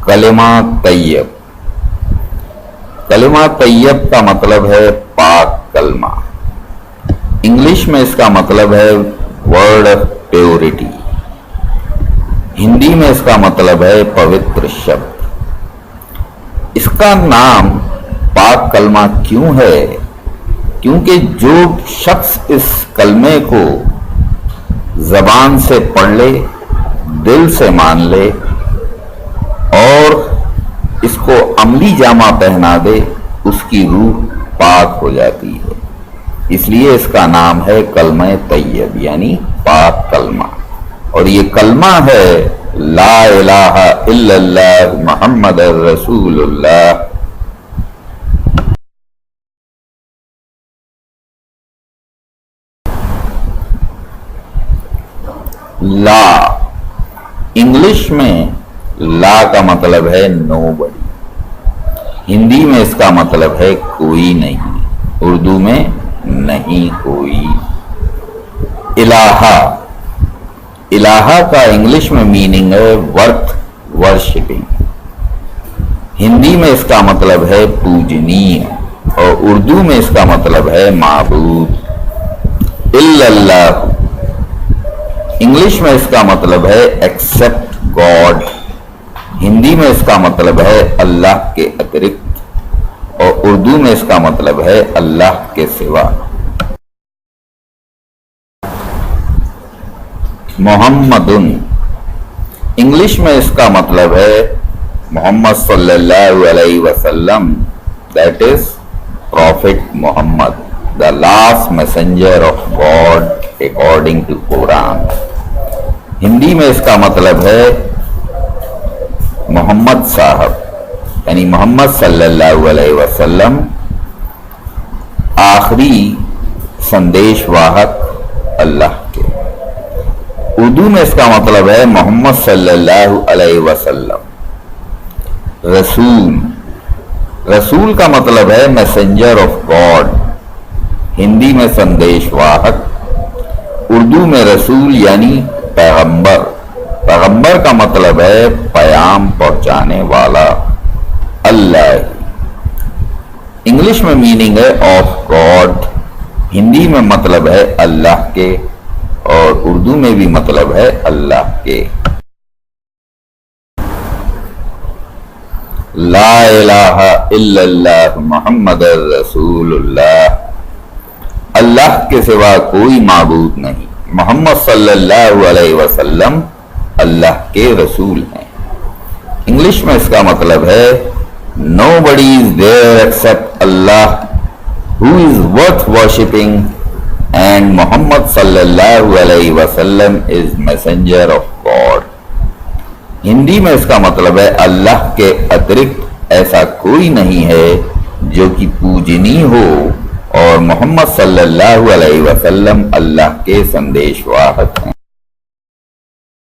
کلمہ طیب. کلمہ طیب کا مطلب ہے پاک کلمہ. انگلش میں اس کا مطلب ہے ورڈ آف پیورٹی. ہندی میں اس کا مطلب ہے پوتر شبد. اس کا نام پاک کلمہ کیوں ہے؟ کیونکہ جو شخص اس کلمے کو زبان سے پڑھ لے، دل سے مان لے اور اس کو عملی جامہ پہنا دے، اس کی روح پاک ہو جاتی ہے. اس لیے اس کا نام ہے کلمہ طیب یعنی پاک کلمہ. اور یہ کلمہ ہے لا الہ الا اللہ محمد رسول اللہ. لا انگلش میں لا کا مطلب ہے نو بڈی. ہندی میں اس کا مطلب ہے کوئی نہیں. اردو میں نہیں کوئی. الہ، الہ کا انگلش میں میننگ ہے ورتھ ورشپنگ. ہندی میں اس کا مطلب ہے پوجنیہ اور اردو میں اس کا مطلب ہے معبود. الا اللہ انگلش میں اس کا مطلب ہے ایکسپٹ گاڈ. ہندی میں اس کا مطلب ہے اللہ کے اترکت اور اردو میں اس کا مطلب ہے اللہ کے سوا. محمد انگلش میں اس کا مطلب ہے محمد صلی اللہ علیہ وسلم، that is prophet Muhammad, the last messenger of God according to Quran. Hindi میں اس کا مطلب ہے محمد صاحب یعنی محمد صلی اللہ علیہ وسلم، آخری سندیش واہک اللہ کے. اردو میں اس کا مطلب ہے محمد صلی اللہ علیہ وسلم. رسول، رسول کا مطلب ہے میسنجر آف گاڈ. ہندی میں سندیش واہک، اردو میں رسول یعنی پیغمبر. پیغمبر کا مطلب ہے پیام پہنچانے والا. اللہ انگلش میں میننگ ہے آف گاڈ. ہندی میں مطلب ہے اللہ کے اور اردو میں بھی مطلب ہے اللہ کے. لا الہ الا اللہ محمد رسول اللہ. اللہ کے سوا کوئی معبود نہیں. محمد صلی اللہ علیہ وسلم اللہ کے رسول ہیں. انگلش میں اس کا مطلب ہے nobody is there except Allah who is worth worshipping and Muhammad صلی اللہ علیہ وسلم is messenger of God. Hindi میں اس کا مطلب ہے اللہ کے اترکت ایسا کوئی نہیں ہے جو کہ پوجنی ہو اور محمد صلی اللہ علیہ وسلم اللہ کے سندیش واہک ہیں.